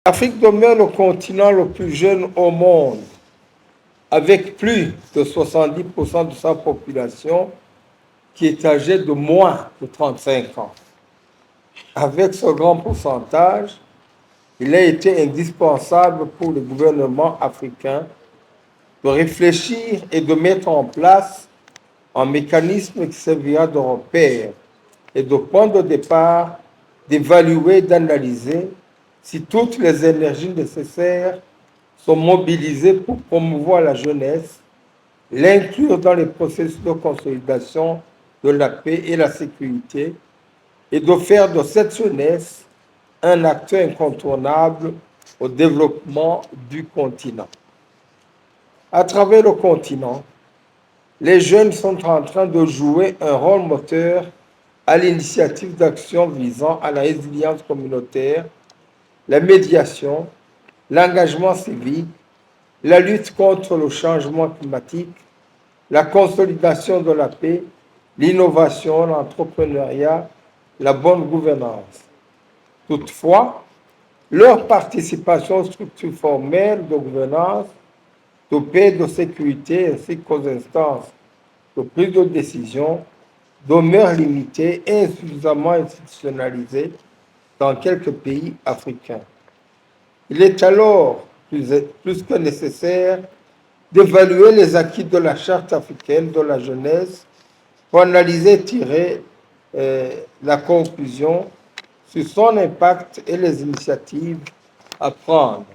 L'Afrique demeure le continent le plus jeune au monde, avec plus de 70% de sa population qui est âgée de moins de 35 ans. Avec ce grand pourcentage, il a été indispensable pour le gouvernement africain de réfléchir et de mettre en place un mécanisme qui servira de repère et de point de départ, d'évaluer, d'analyser si toutes les énergies nécessaires sont mobilisées pour promouvoir la jeunesse, l'inclure dans les processus de consolidation de la paix et la sécurité, et de faire de cette jeunesse un acteur incontournable au développement du continent. À travers le continent, les jeunes sont en train de jouer un rôle moteur à l'initiative d'actions visant à la résilience communautaire, la médiation, l'engagement civique, la lutte contre le changement climatique, la consolidation de la paix, l'innovation, l'entrepreneuriat, la bonne gouvernance. Toutefois, leur participation aux structures formelles de gouvernance, de paix, de sécurité ainsi qu'aux instances de prise de décision demeure limitée et insuffisamment institutionnalisée dans quelques pays africains. Il est alors plus que nécessaire d'évaluer les acquis de la Charte africaine de la jeunesse pour analyser et tirer la conclusion sur son impact et les initiatives à prendre.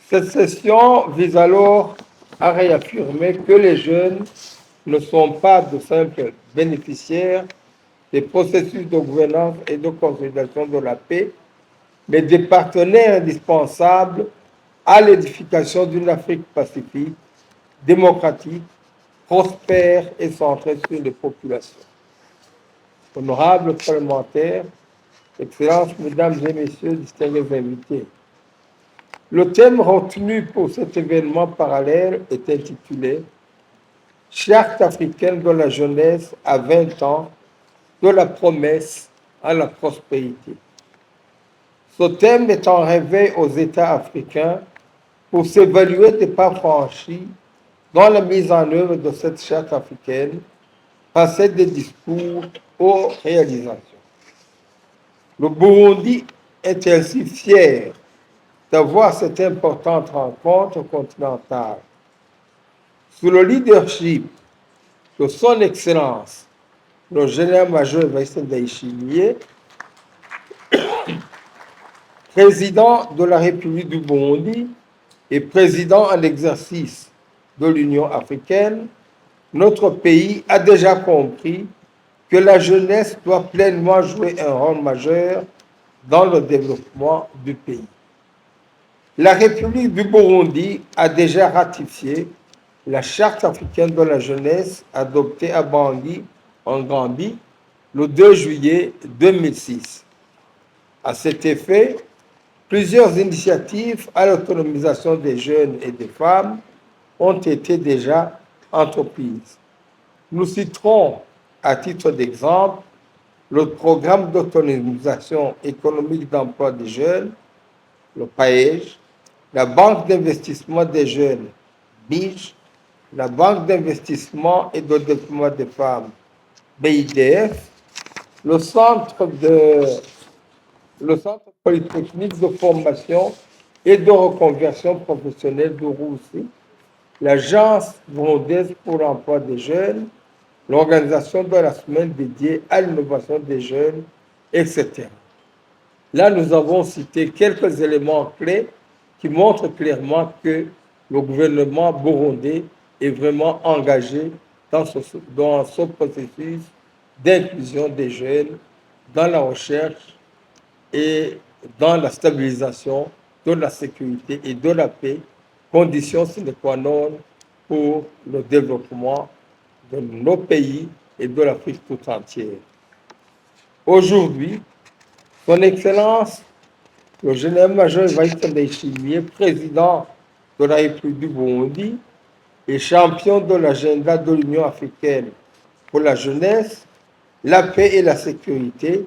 Cette session vise alors à réaffirmer que les jeunes ne sont pas de simples bénéficiaires des processus de gouvernance et de consolidation de la paix, mais des partenaires indispensables à l'édification d'une Afrique pacifique, démocratique, prospère et centrée sur les populations. Honorables parlementaires, Excellences, Mesdames et Messieurs, distingués invités, le thème retenu pour cet événement parallèle est intitulé « Charte africaine de la jeunesse à 20 ans, de la promesse à la prospérité ». Ce thème est un réveil aux États africains pour s'évaluer des pas franchis dans la mise en œuvre de cette charte africaine, passer des discours aux réalisations. Le Burundi est ainsi fier d'avoir cette importante rencontre continentale. Sous le leadership de son Excellence, le général-major Evariste Ndayishimiye, président de la République du Burundi et président en exercice de l'Union africaine, notre pays a déjà compris que la jeunesse doit pleinement jouer un rôle majeur dans le développement du pays. La République du Burundi a déjà ratifié la Charte africaine de la jeunesse adoptée à Bangui, en Gambie, le 2 juillet 2006. À cet effet, plusieurs initiatives à l'autonomisation des jeunes et des femmes ont été déjà entreprises. Nous citerons à titre d'exemple le programme d'autonomisation économique d'emploi des jeunes, le PAEJ, la Banque d'investissement des jeunes, BIJ, la Banque d'investissement et de développement des femmes, BIDF, le Centre polytechnique de formation et de reconversion professionnelle de Roussi, l'Agence burundaise pour l'emploi des jeunes, l'organisation de la semaine dédiée à l'innovation des jeunes, etc. Là, nous avons cité quelques éléments clés qui montrent clairement que le gouvernement burundais est vraiment engagé dans ce processus d'inclusion des jeunes dans la recherche et dans la stabilisation de la sécurité et de la paix, condition sine qua non pour le développement de nos pays et de l'Afrique tout entière. Aujourd'hui, Son Excellence, le général-major Evariste Ndayishimiye, président de la République du Burundi et champion de l'agenda de l'Union africaine pour la jeunesse, la paix et la sécurité,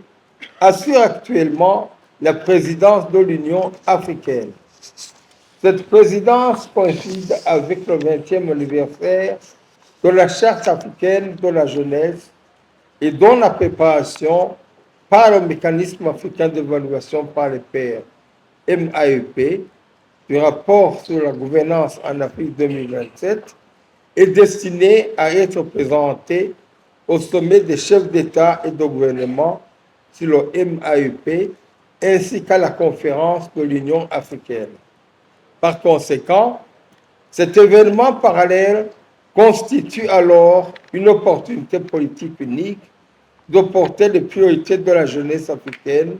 assure actuellement la présidence de l'Union africaine. Cette présidence coïncide avec le 20e anniversaire de la Charte africaine de la jeunesse et dont la préparation par le mécanisme africain d'évaluation par les pairs, MAEP, du rapport sur la gouvernance en Afrique 2027, est destinée à être présentée au sommet des chefs d'État et de gouvernement sur le MAEP ainsi qu'à la conférence de l'Union africaine. Par conséquent, cet événement parallèle constitue alors une opportunité politique unique de porter les priorités de la jeunesse africaine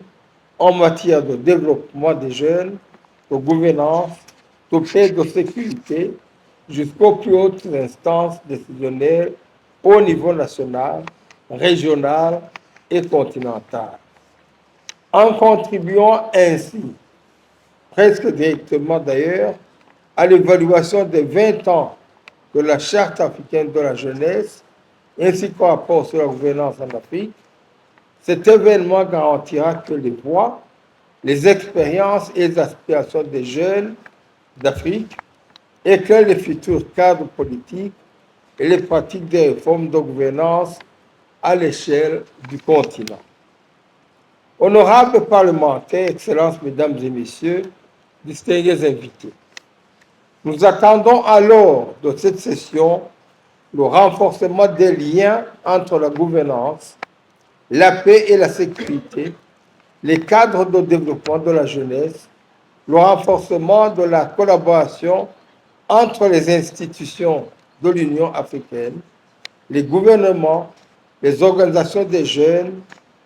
en matière de développement des jeunes, de gouvernance, de paix et de sécurité, jusqu'aux plus hautes instances décisionnelles au niveau national, régional et continental. En contribuant ainsi, presque directement d'ailleurs, à l'évaluation des 20 ans de la Charte africaine de la jeunesse, ainsi qu'au rapport sur la gouvernance en Afrique, cet événement garantira que les voix, les expériences et les aspirations des jeunes d'Afrique éclairent les futurs cadres politiques et les pratiques des réformes de gouvernance à l'échelle du continent. Honorables parlementaires, Excellences, Mesdames et Messieurs, distingués invités, nous attendons alors de cette session le renforcement des liens entre la gouvernance, la paix et la sécurité, les cadres de développement de la jeunesse, le renforcement de la collaboration entre les institutions de l'Union africaine, les gouvernements, les organisations des jeunes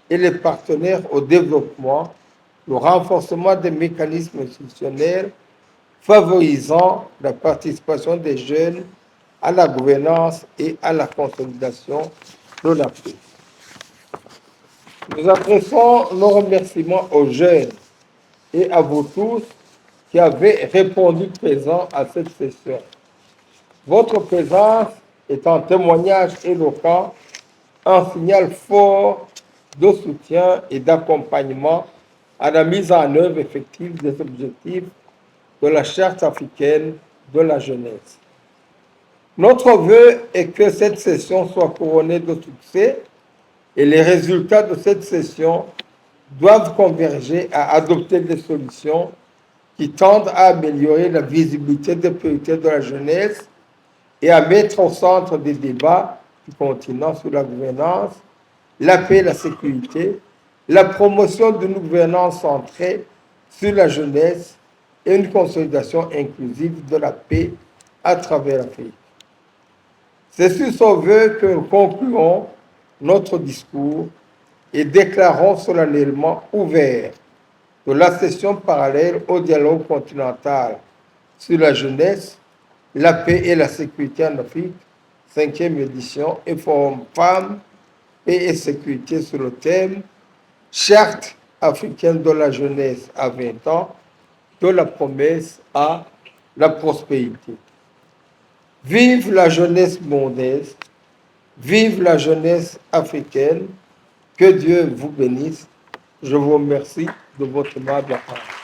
et les partenaires au développement, le renforcement des mécanismes institutionnels favorisant la participation des jeunes à la gouvernance et à la consolidation de la paix. Nous adressons nos remerciements aux jeunes et à vous tous qui avez répondu présent à cette session. Votre présence est un témoignage éloquent, un signal fort de soutien et d'accompagnement à la mise en œuvre effective des objectifs de la Charte africaine de la jeunesse. Notre vœu est que cette session soit couronnée de succès et les résultats de cette session doivent converger à adopter des solutions qui tendent à améliorer la visibilité des priorités de la jeunesse et à mettre au centre des débats du continent sur la gouvernance, la paix et la sécurité, la promotion d'une gouvernance centrée sur la jeunesse et une consolidation inclusive de la paix à travers l'Afrique. C'est sur ce vœu que nous concluons notre discours et déclarons solennellement ouvert de la session parallèle au dialogue continental sur la jeunesse, la paix et la sécurité en Afrique, 5e édition, et forum femmes, paix et sécurité sur le thème Charte africaine de la jeunesse à 20 ans, de la promesse à la prospérité. Vive la jeunesse mondaise, vive la jeunesse africaine, que Dieu vous bénisse. Je vous remercie de votre aimable attention.